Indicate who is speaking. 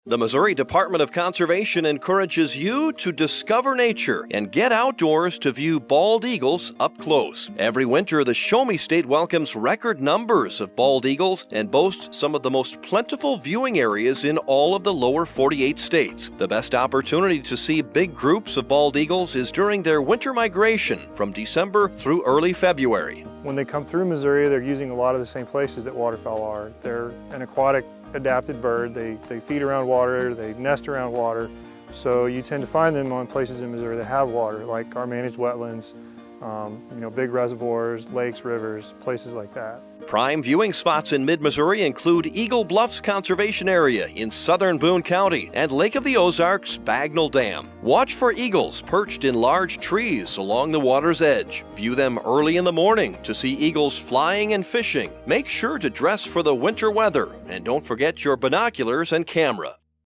Speaker 1: The Missouri Department of Conservation encourages you to discover nature and get outdoors to view bald eagles up close. Every winter, the Show Me State welcomes record numbers of bald eagles and boasts some of the most plentiful viewing areas in all of the lower 48 states. The best opportunity to see big groups of bald eagles is during their winter migration from December through early February.
Speaker 2: When they come through Missouri, they're using a lot of the same places that waterfowl are. They're an aquatic adapted bird. They feed around water, they nest around water. So you tend to find them on places in Missouri that have water, like our managed wetlands, big reservoirs, lakes, rivers, places like that.
Speaker 1: Prime viewing spots in mid-Missouri include Eagle Bluffs Conservation Area in southern Boone County and Lake of the Ozarks Bagnell Dam. Watch for eagles perched in large trees along the water's edge. View them early in the morning to see eagles flying and fishing. Make sure to dress for the winter weather and don't forget your binoculars and camera.